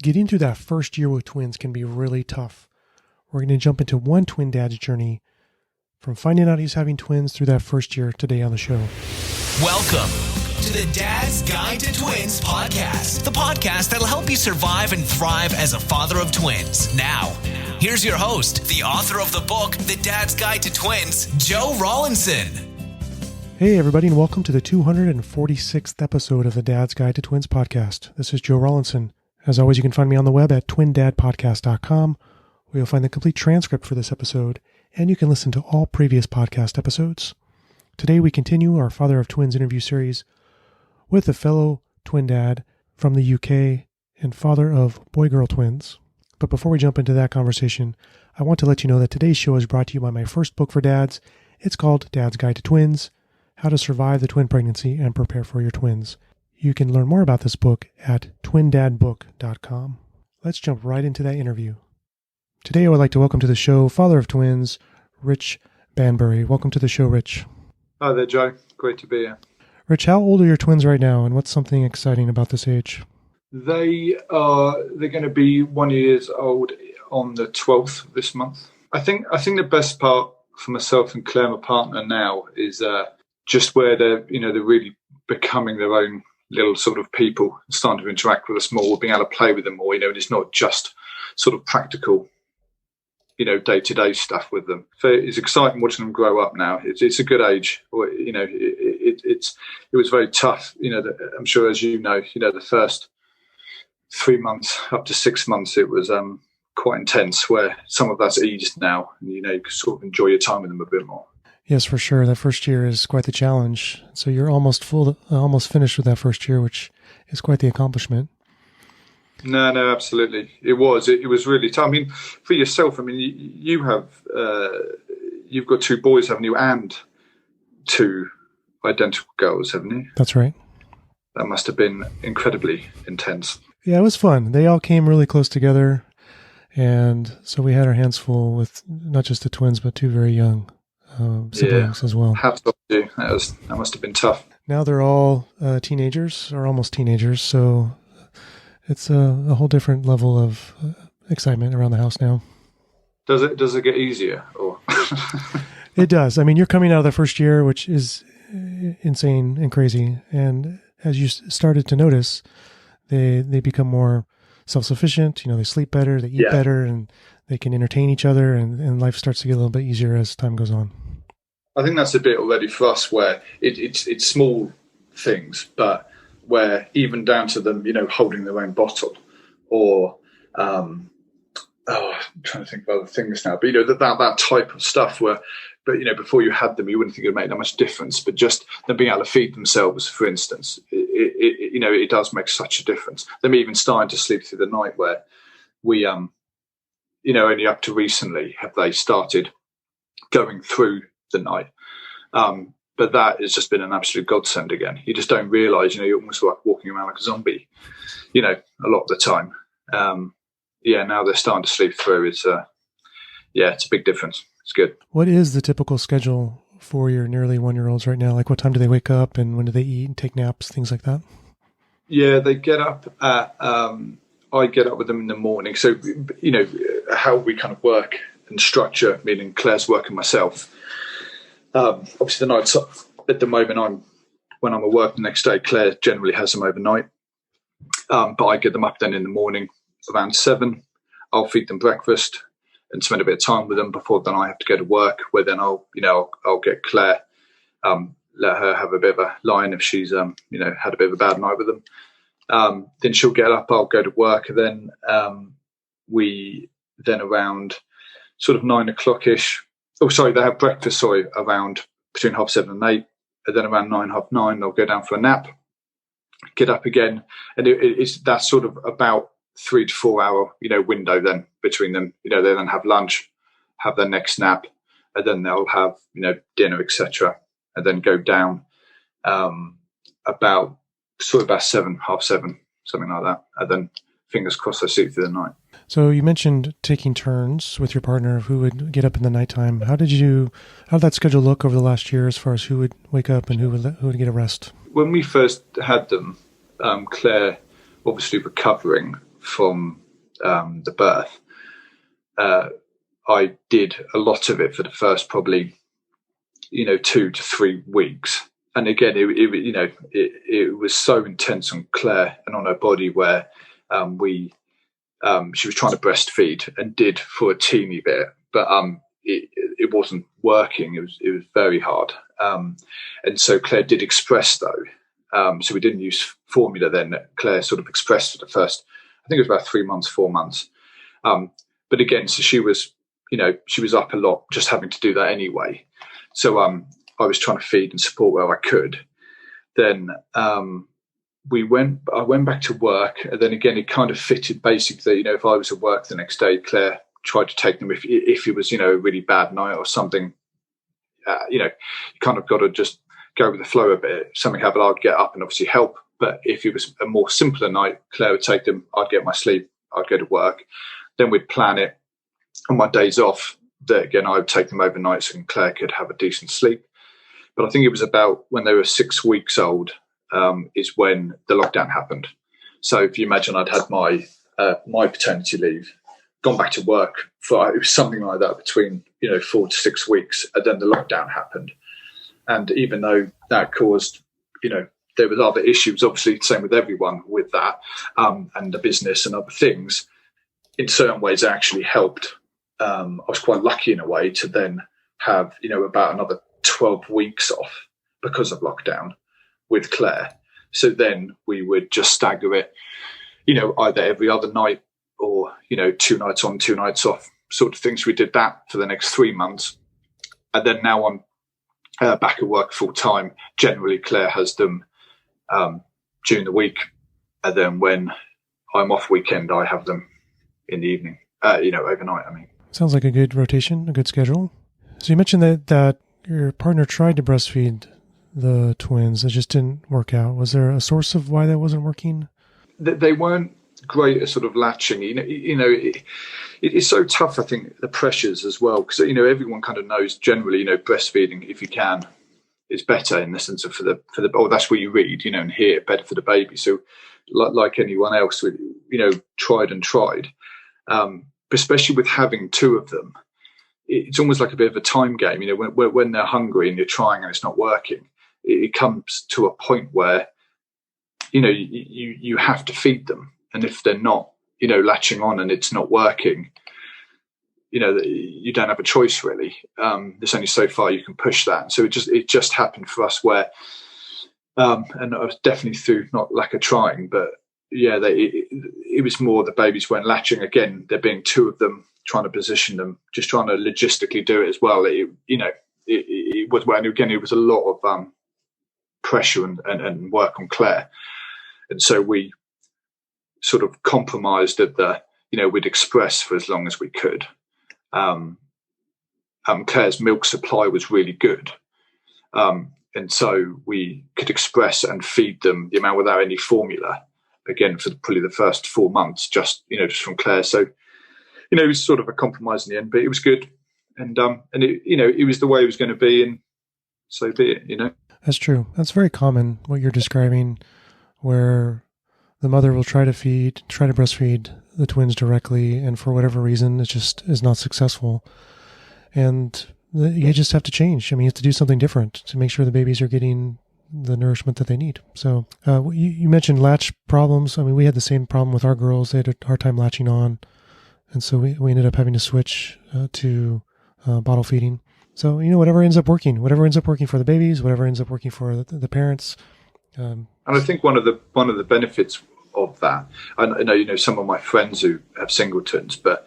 Getting through that first year with twins can be really tough. We're going to jump into one twin dad's journey from finding out he's having twins through that first year today on the show. Welcome to the Dad's Guide to Twins podcast, the podcast that'll help you survive and thrive as a father of twins. Now, here's your host, the author of the book, The Dad's Guide to Twins, Joe Rawlinson. Hey everybody, and welcome to the 246th episode of the Dad's Guide to Twins podcast. This is Joe Rawlinson. As always, you can find me on the web at twindadpodcast.com, where you'll find the complete transcript for this episode, and you can listen to all previous podcast episodes. Today we continue our Father of Twins interview series with a fellow twin dad from the UK and father of boy-girl twins. But before we jump into that conversation, I want to let you know that today's show is brought to you by my first book for dads. It's called Dad's Guide to Twins, How to Survive the Twin Pregnancy and Prepare for Your Twins. You can learn more about this book at twindadbook.com. Let's jump right into that interview. Today I would like to welcome to the show father of twins, Rich Banbury. Welcome to the show, Rich. Hi there, Joe. Great to be here. Rich, how old are your twins right now, and what's something exciting about this age? They're going to be 1 year old on the 12th of this month. I think the best part for myself and Claire, my partner now, is just where they're really becoming their own little sort of people, starting to interact with us more, being able to play with them more, and it's not just sort of practical, day-to-day stuff with them. So it's exciting watching them grow up now. It's a good age. It was very tough. I'm sure, as the first 3 months up to 6 months, it was quite intense. Where some of that's eased now, and you can sort of enjoy your time with them a bit more. Yes, for sure. That first year is quite the challenge. So you're almost finished with that first year, which is quite the accomplishment. No, absolutely. It was really tough. I mean, for yourself, you've got two boys, haven't you? And two identical girls, haven't you? That's right. That must have been incredibly intense. Yeah, it was fun. They all came really close together. And so we had our hands full with not just the twins, but two very young siblings as well. Hats off to you. That must have been tough. Now they're all teenagers, or almost teenagers, so it's a whole different level of excitement around the house now. Does it get easier? Or It does. You're coming out of the first year, which is insane and crazy. And as you started to notice, they become more self-sufficient. They sleep better, they eat better, and they can entertain each other, and life starts to get a little bit easier as time goes on. I think that's a bit already for us where it's small things, but where even down to them, holding their own bottle, or I'm trying to think of other things now, but that type of stuff but before you had them, you wouldn't think it would make that much difference, but just them being able to feed themselves, for instance, it does make such a difference. Them even starting to sleep through the night, where we only up to recently have they started going through the night. But that has just been an absolute godsend again. You just don't realise, you're almost like walking around like a zombie, a lot of the time. Now they're starting to sleep through. It's a big difference. It's good. What is the typical schedule for your nearly 1-year-olds right now? Like, what time do they wake up, and when do they eat and take naps, things like that? Yeah, they get up at, I get up with them in the morning. So, how we kind of work and structure, meaning Claire's work and myself. Obviously, the nights at the moment, when I'm at work the next day, Claire generally has them overnight. But I get them up then in the morning around 7. I'll feed them breakfast and spend a bit of time with them before then I have to go to work, where then I'll get Claire, let her have a bit of a line if she's, had a bit of a bad night with them. Then she'll get up, I'll go to work, and then we then around sort of 9 o'clock-ish. Oh, sorry, they have breakfast, around between 7:30 and 8. And then around 9, 9:30, they'll go down for a nap, get up again. And it's that sort of about 3 to 4 hour, window then between them. They then have lunch, have their next nap, and then they'll have, dinner, etc. And then go down about 7, half 7, something like that. And then fingers crossed they sleep through the night. So you mentioned taking turns with your partner who would get up in the nighttime. How did that schedule look over the last year as far as who would wake up and who would get a rest? When we first had them, Claire obviously recovering from the birth, I did a lot of it for the first probably 2 to 3 weeks. And again, it was so intense on Claire and on her body, where she was trying to breastfeed and did for a teeny bit, but it wasn't working. It was very hard. And so Claire did express though. So we didn't use formula then. Claire sort of expressed for the first, I think it was about 3 months, 4 months. But again, so she was up a lot just having to do that anyway. So I was trying to feed and support where I could. Then I went back to work, and then again it kind of fitted basically. If I was at work the next day, Claire tried to take them if it was a really bad night or something. You kind of got to just go with the flow a bit. If something happened, I'd get up and obviously help. But if it was a more simpler night, Claire would take them. I'd get my sleep. I'd go to work. Then we'd plan it. On my days off, again, I would take them overnight so Claire could have a decent sleep. But I think it was about when they were 6 weeks old is when the lockdown happened. So if you imagine, I'd had my paternity leave, gone back to work for it was something like that between 4 to 6 weeks, and then the lockdown happened. And even though that caused there was other issues, obviously same with everyone with that and the business and other things, in certain ways it actually helped. I was quite lucky in a way to then have about another 12 weeks off because of lockdown with Claire. So then we would just stagger it, either every other night or 2 nights on, 2 nights off sort of things. We did that for the next 3 months. And then now I'm back at work full time. Generally Claire has them during the week, and then when I'm off weekend I have them in the evening, overnight. I mean, sounds like a good rotation, a good schedule. So you mentioned that your partner tried to breastfeed the twins. It just didn't work out. Was there a source of why that wasn't working? They weren't great at sort of latching. It's so tough, I think, the pressures as well, because everyone kind of knows generally, breastfeeding, if you can, is better in the sense of for the that's what you read, and hear, better for the baby. So like anyone else, tried and tried. Especially with having 2 of them, it's almost like a bit of a time game. When they're hungry and you're trying and it's not working, it comes to a point where, you have to feed them. And if they're not, latching on and it's not working, you don't have a choice really. There's only so far you can push that. So it just happened for us where, and I was definitely through not lack of trying, but yeah, it was more the babies weren't latching. Again, there being 2 of them, trying to position them, just trying to logistically do it as well. It was, and again, it was a lot of pressure and work on Claire. And so we sort of compromised at we'd express for as long as we could. Claire's milk supply was really good. And so we could express and feed them the amount without any formula. Again, for probably the first 4 months, just from Claire. So, it was sort of a compromise in the end, but it was good, and it was the way it was going to be, and so be it. That's true. That's very common what you're describing, where the mother will try to breastfeed the twins directly, and for whatever reason, it just is not successful, and you just have to change. I mean, you have to do something different to make sure the babies are getting the nourishment that they need. So you mentioned latch problems. I mean, we had the same problem with our girls. They had a hard time latching on. And so we ended up having to switch to bottle feeding. So, whatever ends up working for the babies, whatever ends up working for the parents. And I think one of the benefits of that, I know, some of my friends who have singletons, but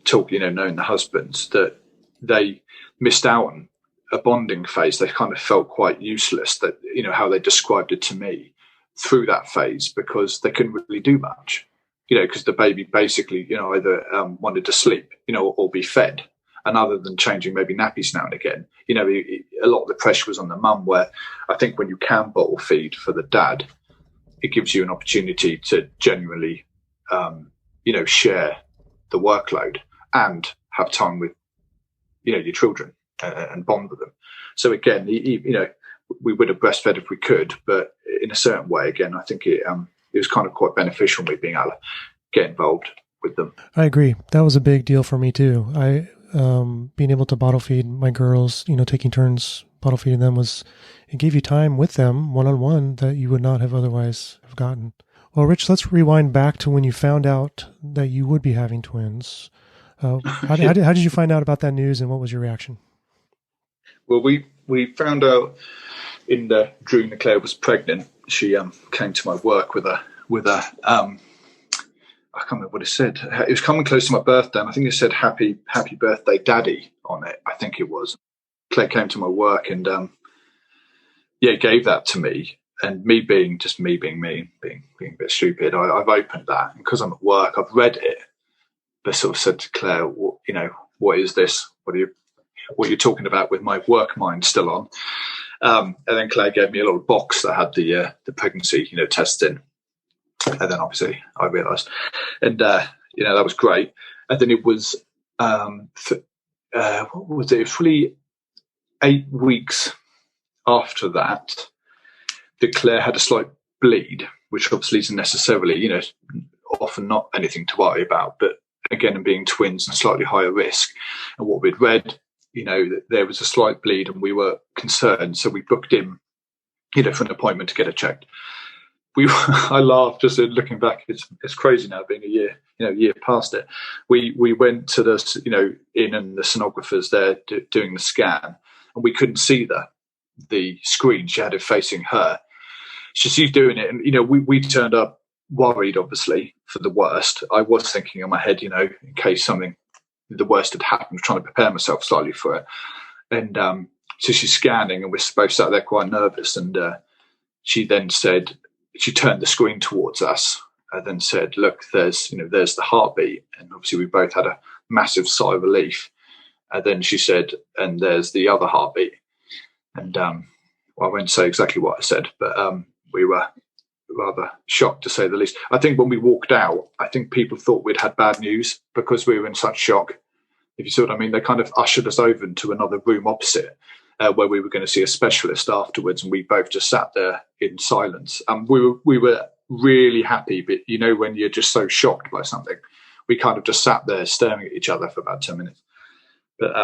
talk, knowing the husbands, that they missed out on a bonding phase. They kind of felt quite useless, that how they described it to me through that phase, because they couldn't really do much, because the baby basically either wanted to sleep or be fed, and other than changing maybe nappies now and again, a lot of the pressure was on the mum, where I think when you can bottle feed for the dad, it gives you an opportunity to genuinely share the workload and have time with your children and bond with them. So again, we would have breastfed if we could, but in a certain way, again, I think it was kind of quite beneficial, me being able to get involved with them. I agree. That was a big deal for me too. Being able to bottle feed my girls, taking turns bottle feeding them it gave you time with them one-on-one that you would not have otherwise have gotten. Well, Rich, let's rewind back to when you found out that you would be having twins. How did you find out about that news, and what was your reaction? Well, we found out during Claire was pregnant. She came to my work with a I can't remember what it said. It was coming close to my birthday, and I think it said "Happy Birthday, Daddy" on it. I think it was. Claire came to my work and gave that to me. And me being me, being a bit stupid, I've opened that, and because I'm at work, I've read it. But sort of said to Claire, what is this? What are you talking about? With my work mind still on. And then Claire gave me a little box that had the pregnancy, test in. And then obviously I realised, and that was great. And then it was what was it? It was really 8 weeks after that Claire had a slight bleed, which obviously isn't necessarily, often not anything to worry about. But again, and being twins and slightly higher risk, and what we'd read, that there was a slight bleed, and we were concerned, so we booked in, for an appointment to get it checked. I laughed just looking back. It's crazy now, being a year past it. We went to the and the sonographers there doing the scan, and we couldn't see the screen. She had it facing her. She's doing it, and we turned up worried, obviously, for the worst. I was thinking in my head, in case the worst had happened, trying to prepare myself slightly for it. And so she's scanning, and we're both sat there quite nervous. And she then said, she turned the screen towards us and then said, "Look, there's the heartbeat." And obviously we both had a massive sigh of relief. And then she said, "And there's the other heartbeat." And I won't say exactly what I said, but we were rather shocked, to say the least. I think when we walked out, I think people thought we'd had bad news because we were in such shock. If you see what I mean, they kind of ushered us over into another room opposite where we were going to see a specialist afterwards, and we both just sat there in silence. We were really happy, but when you're just so shocked by something, we kind of just sat there staring at each other for about 10 minutes. But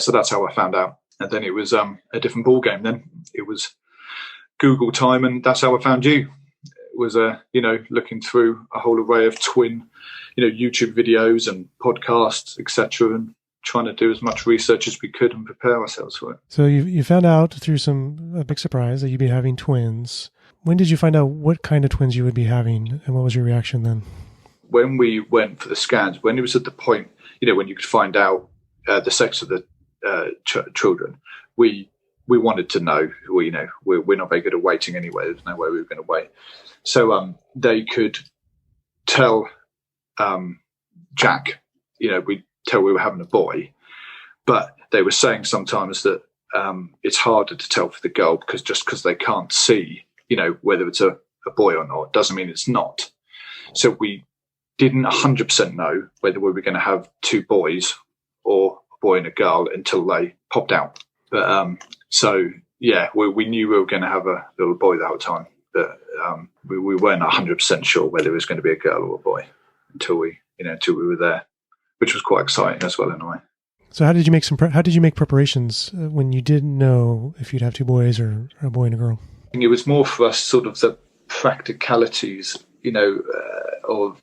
so that's how I found out. And then it was a different ball game. Then it was Google time, and that's how I found you. It was looking through a whole array of twin, YouTube videos and podcasts, etc., and trying to do as much research as we could and prepare ourselves for it. So you found out through a big surprise that you'd be having twins. When did you find out what kind of twins you would be having, and what was your reaction then? When we went for the scans, when it was at the point, when you could find out the sex of the children, we wanted to know. We're not very good at waiting anyway. There's no way we were going to wait. So they could tell Jack, we'd tell we were having a boy, but they were saying sometimes that it's harder to tell for the girl because they can't see, whether it's a boy or not, doesn't mean it's not. So we didn't 100% know whether we were going to have two boys or a boy and a girl until they popped out. But we knew we were going to have a little boy the whole time, but we weren't 100% sure whether it was going to be a girl or a boy until we were there, which was quite exciting as well in a way. So how did you make preparations when you didn't know if you'd have two boys or a boy and a girl? It was more for us sort of the practicalities, of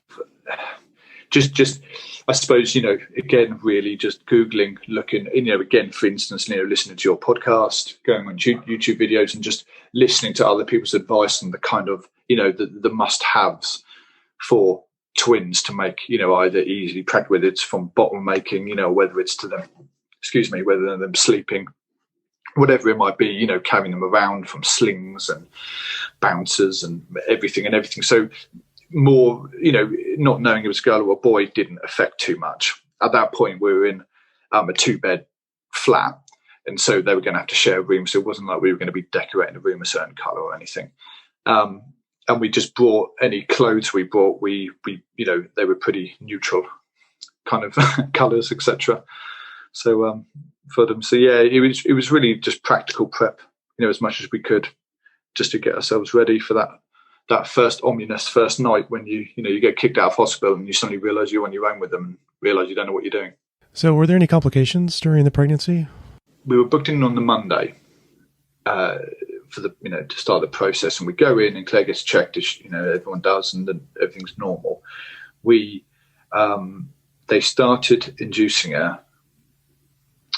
just I suppose, again, really just Googling, looking, again, for instance, listening to your podcast, going on YouTube videos and just listening to other people's advice and the kind of, the must-haves for twins to make, either easily pregnant, whether it's from bottle making, whether it's to them, whether them sleeping, whatever it might be, carrying them around from slings and bouncers and everything. So more, not knowing it was a girl or a boy didn't affect too much. At that point, we were in a 2-bed flat, and so they were going to have to share a room. So it wasn't like we were going to be decorating a room a certain colour or anything. And we just brought any clothes we brought. We they were pretty neutral kind of colours, etc. So for them, so yeah, it was really just practical prep, as much as we could, just to get ourselves ready for that that first ominous first night when you get kicked out of hospital and you suddenly realise you're on your own with them and realise you don't know what you're doing. So were there any complications during the pregnancy? We were booked in on the Monday for the to start the process, and we go in and Claire gets checked as everyone does, and then everything's normal. They started inducing her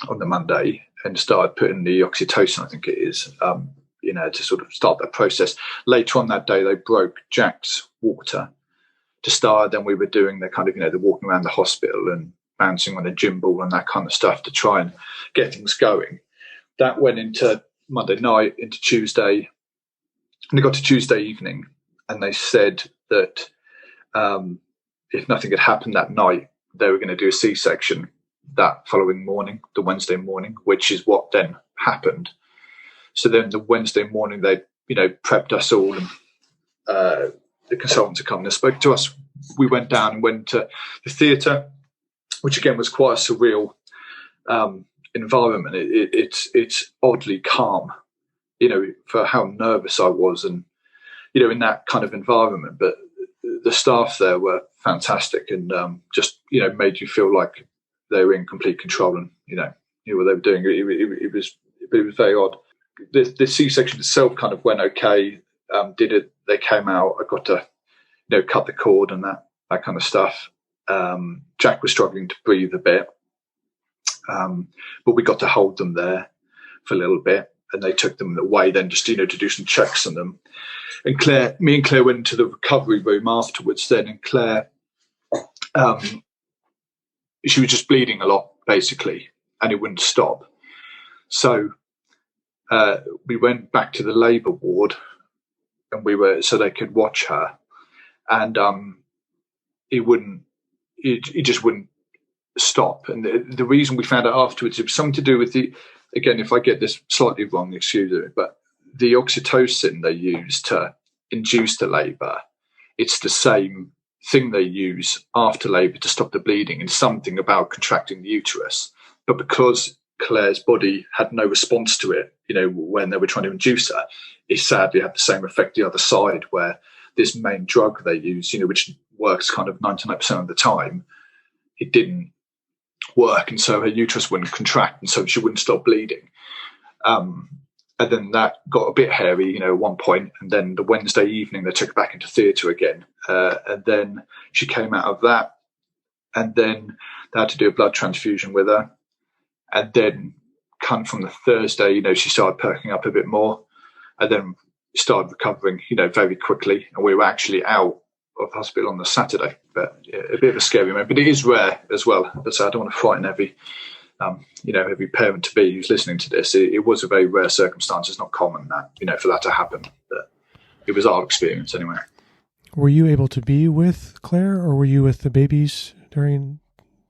on the Monday and started putting the oxytocin, I think it is, to sort of start that process. Later on that day, they broke Jack's water to start. Then we were doing the kind of, the walking around the hospital and bouncing on a gym ball and that kind of stuff to try and get things going. That went into Monday night, into Tuesday. And they got to Tuesday evening and they said that if nothing had happened that night, they were going to do a C-section that following morning, the Wednesday morning, which is what then happened. So then the Wednesday morning, they, prepped us all, and the consultants had come and spoke to us. We went down and went to the theatre, which again was quite a surreal environment. It's oddly calm, for how nervous I was, and in that kind of environment. But the staff there were fantastic, and just made you feel like they were in complete control, and knew what they were doing. It was very odd. The C-section itself kind of went okay. They came out. I got to cut the cord and that kind of stuff. Jack was struggling to breathe a bit, but we got to hold them there for a little bit, and they took them away then just to do some checks on them. And me and Claire went into the recovery room afterwards then, and Claire, she was just bleeding a lot basically, and it wouldn't stop. So we went back to the labour ward, and so they could watch her, and it just wouldn't stop. And the reason we found out afterwards, it was something to do with again, if I get this slightly wrong, excuse me, but the oxytocin they use to induce the labour, it's the same thing they use after labour to stop the bleeding, and something about contracting the uterus. But because Claire's body had no response to it, when they were trying to induce her, it sadly had the same effect the other side, where this main drug they use, which works kind of 99% of the time, it didn't work, and so her uterus wouldn't contract, and so she wouldn't stop bleeding. And then that got a bit hairy, at one point, and then the Wednesday evening they took her back into theatre again, and then she came out of that, and then they had to do a blood transfusion with her. And then kind of from the Thursday, she started perking up a bit more, and then started recovering, very quickly. And we were actually out of hospital on the Saturday. But a bit of a scary moment. But it is rare as well. But I don't want to frighten every parent-to-be who's listening to this. It was a very rare circumstance. It's not common that, for that to happen. But it was our experience anyway. Were you able to be with Claire, or were you with the babies during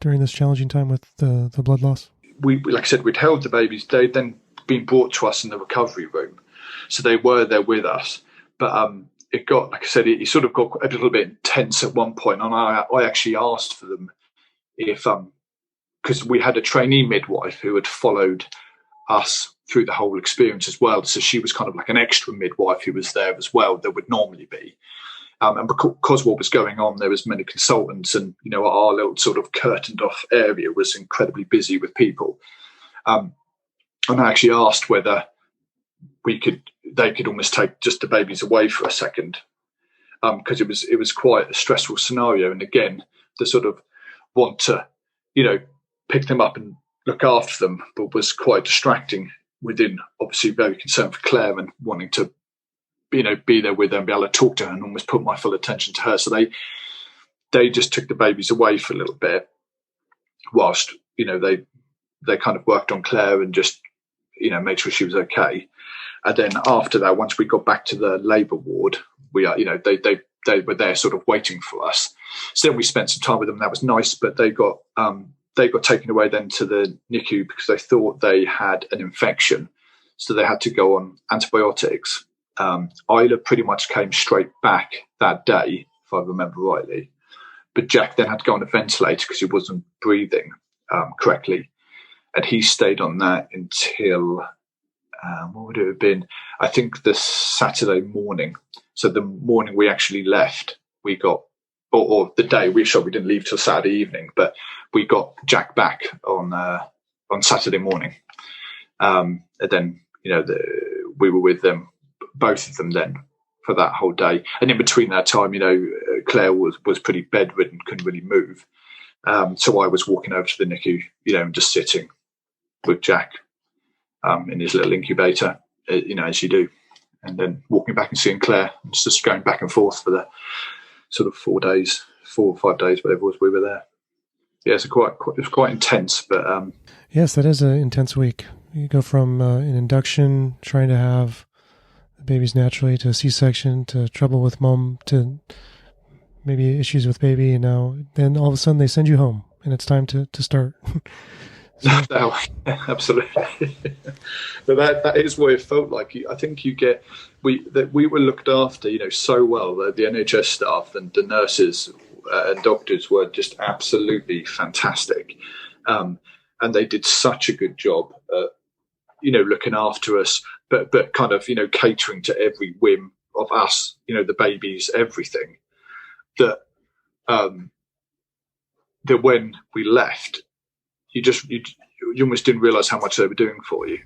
this challenging time with the blood loss? We, like I said, we'd held the babies. They'd then been brought to us in the recovery room. So they were there with us. But it got, like I said, it sort of got a little bit intense at one point. And I actually asked for them if, because we had a trainee midwife who had followed us through the whole experience as well. So she was kind of like an extra midwife who was there as well. There would normally be. And because what was going on, there was many consultants, and our little sort of curtained off area was incredibly busy with people. And I actually asked whether they could almost take just the babies away for a second, because it was quite a stressful scenario. And again, the sort of want to pick them up and look after them, but was quite distracting within, obviously very concerned for Claire and wanting to be there with her and be able to talk to her and almost put my full attention to her. So they just took the babies away for a little bit whilst, they kind of worked on Claire and just, made sure she was okay. And then after that, once we got back to the labour ward, they were there sort of waiting for us. So then we spent some time with them. That was nice, but they got taken away then to the NICU because they thought they had an infection. So they had to go on antibiotics. Isla pretty much came straight back that day, if I remember rightly. But Jack then had to go on a ventilator because he wasn't breathing correctly. And he stayed on that until, what would it have been? I think the Saturday morning. So the morning we actually left, we got, or the day we didn't leave till Saturday evening, but we got Jack back on Saturday morning. And then, we were with them, both of them then, for that whole day. And in between that time, Claire was pretty bedridden, couldn't really move. So I was walking over to the NICU, and just sitting with Jack in his little incubator, as you do. And then walking back and seeing Claire, and just going back and forth for the sort of 4 or 5 days, whatever it was, we were there. Yeah, it was quite intense, but yes, that is an intense week. You go from an induction, trying to have the babies naturally, to a C-section, to trouble with mom, to maybe issues with baby, and now then all of a sudden they send you home, and it's time to start. No, absolutely. But that is what it felt like. I think we were looked after, so well. The NHS staff and the nurses and doctors were just absolutely fantastic, and they did such a good job, looking after us, but kind of catering to every whim of us, the babies, everything. That when we left, you almost didn't realise how much they were doing for you,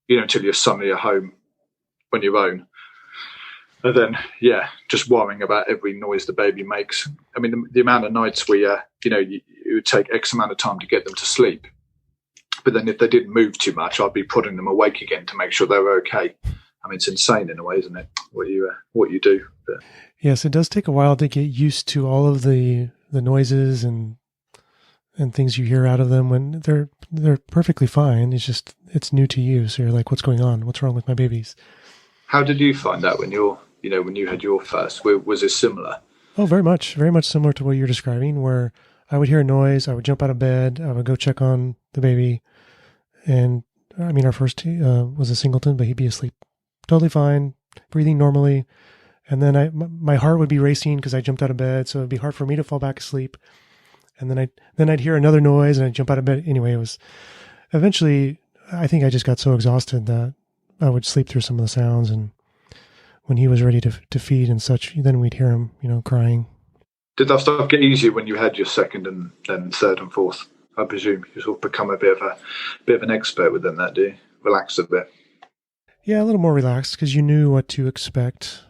until you're suddenly at home on your own. And then, just worrying about every noise the baby makes. I mean, the amount of nights it would take X amount of time to get them to sleep. But then if they didn't move too much, I'd be putting them awake again to make sure they were okay. I mean, it's insane in a way, isn't it, what you do? But yes, it does take a while to get used to all of the noises and things you hear out of them when they're perfectly fine. It's new to you. So you're like, what's going on? What's wrong with my babies? How did you find out when you had your first? Was it similar? Oh, very much similar to what you're describing, where I would hear a noise, I would jump out of bed, I would go check on the baby. And I mean, our first was a singleton, but he'd be asleep totally fine, breathing normally. And then my heart would be racing because I jumped out of bed. So it'd be hard for me to fall back asleep. And then I'd hear another noise and I'd jump out of bed. Anyway, it was eventually, I think I just got so exhausted that I would sleep through some of the sounds. And when he was ready to feed and such, then we'd hear him, crying. Did that stuff get easier when you had your second and then third and fourth? I presume you sort of become a bit of an expert within that, do you? Relax a bit. Yeah, a little more relaxed because you knew what to expect.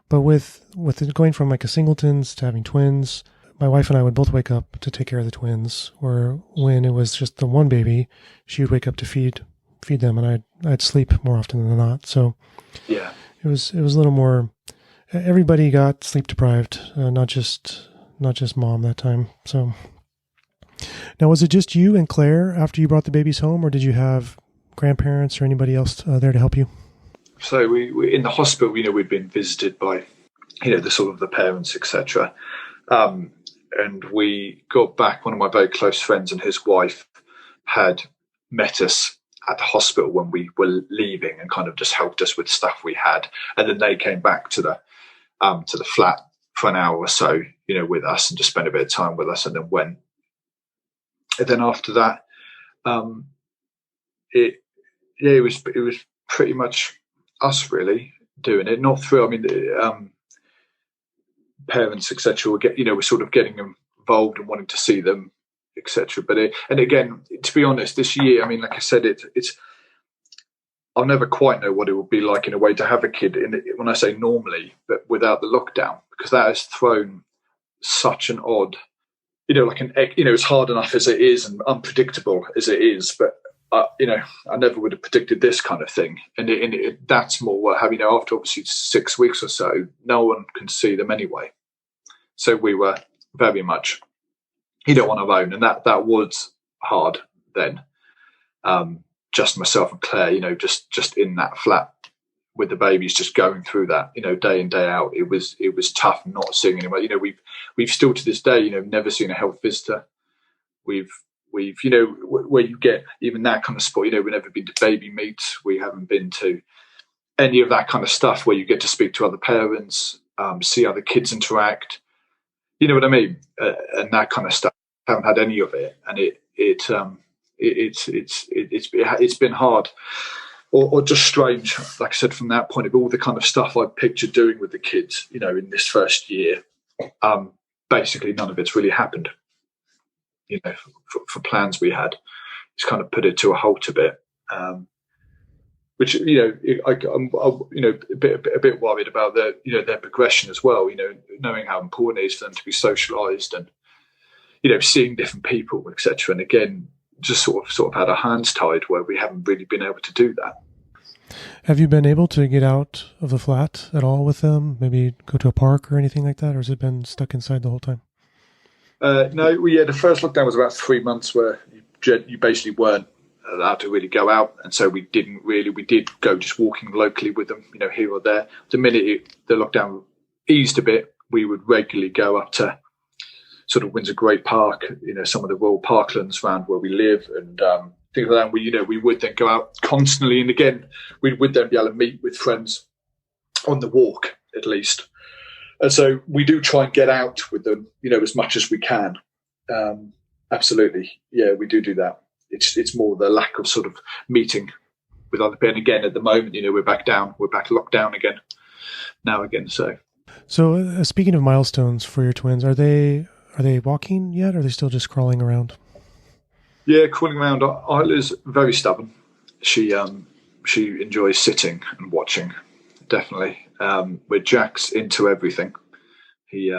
But with it going from like a singletons to having twins, my wife and I would both wake up to take care of the twins. Or when it was just the one baby, she would wake up to feed them, and I'd sleep more often than not. So yeah, it was a little more. Everybody got sleep deprived, not just mom that time. So now, was it just you and Claire after you brought the babies home, or did you have grandparents or anybody else there to help you? So we in the hospital, we'd been visited by, the sort of the parents, etc. And we got back. One of my very close friends and his wife had met us at the hospital when we were leaving and kind of just helped us with stuff we had. And then they came back to the flat for an hour or so, with us, and just spent a bit of time with us, and then went. And then after that, it was pretty much us really doing it. Not through, parents, etc. We're sort of getting involved and wanting to see them, etc. But and again, to be honest, this year, like I said, it's I'll never quite know what it would be like in a way to have a kid when I say normally, but without the lockdown, because that has thrown such an odd, it's hard enough as it is and unpredictable as it is, but I never would have predicted this kind of thing. And that's more what after obviously 6 weeks or so, no one can see them anyway. So we were very much, on our own. And that was hard then. Just myself and Claire, just in that flat with the babies, just going through that, day in, day out. It was tough not seeing anyone. We've still to this day, never seen a health visitor. We've where you get even that kind of sport, we've never been to baby meets. We haven't been to any of that kind of stuff where you get to speak to other parents, see other kids interact. You know what I mean? And that kind of stuff. I haven't had any of it. And it's been hard or just strange. Like I said, from that point of view, all the kind of stuff I pictured doing with the kids, in this first year, basically none of it's really happened. For plans we had, it's kind of put it to a halt a bit. Which I'm a bit worried about their progression as well. Knowing how important it is for them to be socialised and seeing different people, etc. And again, just sort of had our hands tied where we haven't really been able to do that. Have you been able to get out of the flat at all with them? Maybe go to a park or anything like that, or has it been stuck inside the whole time? No, the first lockdown was about 3 months where you basically weren't allowed to really go out, and so we did go just walking locally with them, here or there. The minute the lockdown eased a bit, we would regularly go up to sort of Windsor Great Park, some of the Royal Parklands around where we live, and things like that. We would then go out constantly, and again, we would then be able to meet with friends on the walk at least. And so we do try and get out with them, as much as we can. Absolutely, yeah, we do that. It's more the lack of sort of meeting with other people. And again, at the moment, we're back locked down again now again. So speaking of milestones for your twins, are they walking yet? Or are they still just crawling around? Yeah, crawling around. Isla's very stubborn. She enjoys sitting and watching, definitely. Where Jack's into everything. He's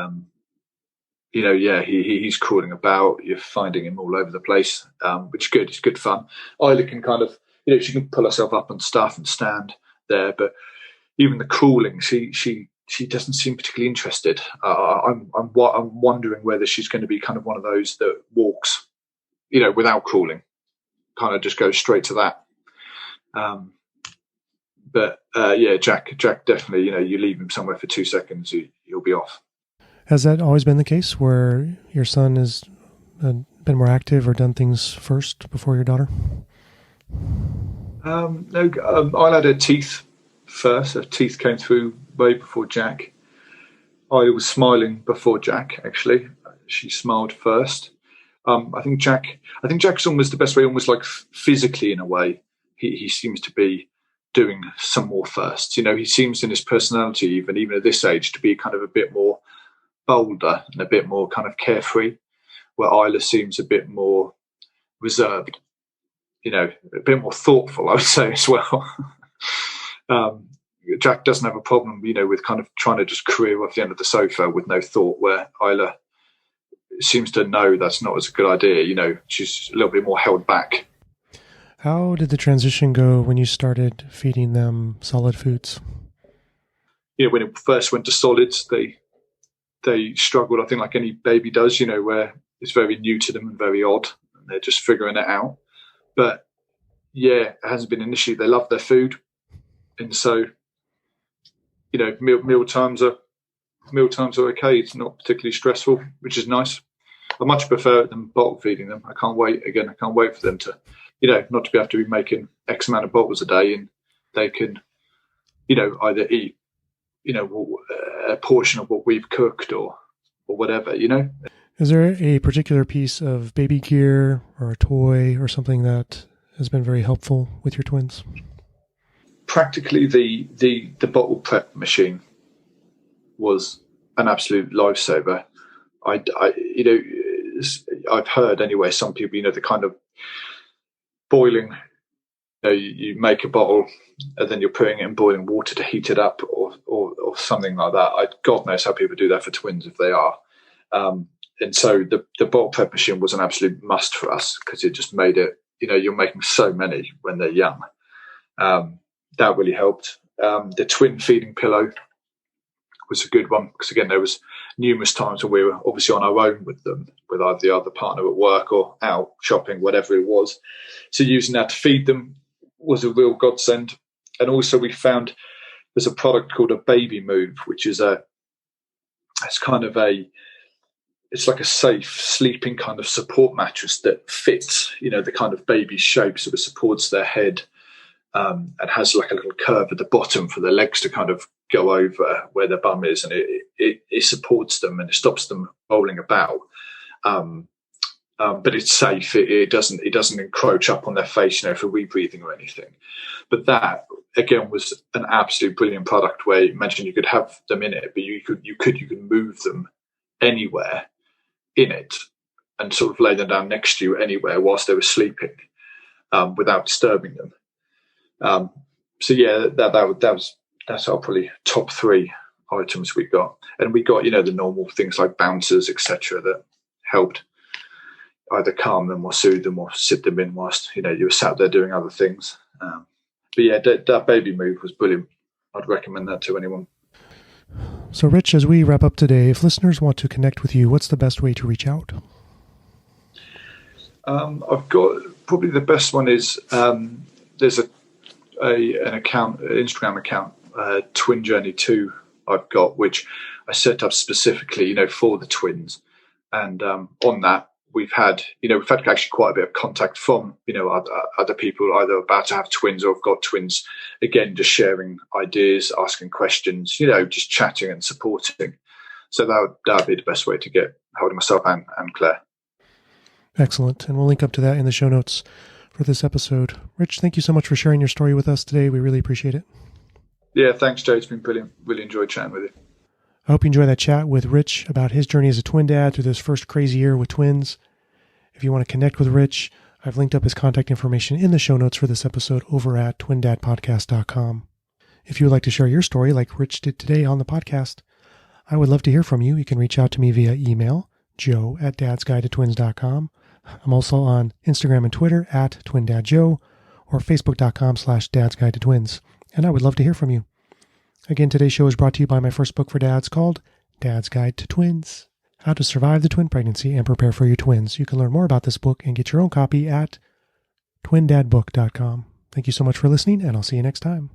crawling about. You're finding him all over the place, which is good. It's good fun. Isla can kind of, she can pull herself up and stuff and stand there, but even the crawling, she doesn't seem particularly interested. I'm wondering whether she's going to be kind of one of those that walks, without crawling, kind of just goes straight to that. Jack definitely, you leave him somewhere for 2 seconds, he'll be off. Has that always been the case where your son has been more active or done things first before your daughter? No, I had her teeth first. Her teeth came through way before Jack. I was smiling before Jack, actually. She smiled first. I think Jack's almost the best way, almost like physically in a way. He seems to be doing some more first. He seems in his personality, even at this age, to be kind of a bit more bolder and a bit more kind of carefree, where Isla seems a bit more reserved, a bit more thoughtful, I would say, as well. Jack doesn't have a problem, with kind of trying to just career off the end of the sofa with no thought, where Isla seems to know that's not as a good idea. She's a little bit more held back. How did the transition go when you started feeding them solid foods? When it first went to solids, they struggled, I think, like any baby does, where it's very new to them and very odd, and they're just figuring it out. But yeah, it hasn't been an issue. They love their food, and so meal times are okay. It's not particularly stressful, which is nice. I much prefer them bottle feeding them. I can't wait for them to, not to have to be making X amount of bottles a day, and they can, either eat, a portion of what we've cooked or whatever, Is there a particular piece of baby gear or a toy or something that has been very helpful with your twins? Practically the bottle prep machine was an absolute lifesaver. I've heard anyway, some people, the kind of boiling, you make a bottle and then you're putting it in boiling water to heat it up or something like that. God knows how people do that for twins if they are. And so the bottle prep machine was an absolute must for us because it just made it, you're making so many when they're young. That really helped. The twin feeding pillow was a good one because, again, there was numerous times when we were obviously on our own with them, with either the other partner at work or out shopping, whatever it was. So using that to feed them was a real godsend. And also we found there's a product called a Baby Move, which is it's like a safe sleeping kind of support mattress that fits, the kind of baby shape, so it supports their head and has like a little curve at the bottom for their legs to kind of go over where their bum is, and it supports them and it stops them rolling about. but it's safe. It doesn't encroach up on their face, for rebreathing or anything. But that again was an absolute brilliant product where you mentioned you could have them in it, but you could move them anywhere in it and sort of lay them down next to you anywhere whilst they were sleeping, without disturbing them. So yeah, that's our probably top 3 items we got, and we got the normal things like bouncers, etc., that helped either calm them or soothe them or sit them in whilst you were sat there doing other things. But yeah, that baby move was brilliant. I'd recommend that to anyone. So Rich, as we wrap up today, if listeners want to connect with you, what's the best way to reach out? I've got probably the best one is there's an Instagram account, Twin Journey 2 I've got, which I set up specifically for the twins, and on that we've had actually quite a bit of contact from other people either about to have twins or have got twins, again just sharing ideas, asking questions, just chatting and supporting. So that would be the best way to get hold of myself and Claire. Excellent. And we'll link up to that in the show notes for this episode. Rich, thank you so much for sharing your story with us today. We really appreciate it. Yeah, thanks, Joe. It's been brilliant. Really enjoyed chatting with you. I hope you enjoyed that chat with Rich about his journey as a twin dad through this first crazy year with twins. If you want to connect with Rich, I've linked up his contact information in the show notes for this episode over at twindadpodcast.com. If you would like to share your story like Rich did today on the podcast, I would love to hear from you. You can reach out to me via email, joe@dadsguidetotwins.com. I'm also on Instagram and Twitter at twindadjoe or facebook.com/dadsguidetotwins. And I would love to hear from you. Again, today's show is brought to you by my first book for dads called Dad's Guide to Twins: How to Survive the Twin Pregnancy and Prepare for Your Twins. You can learn more about this book and get your own copy at twindadbook.com. Thank you so much for listening, and I'll see you next time.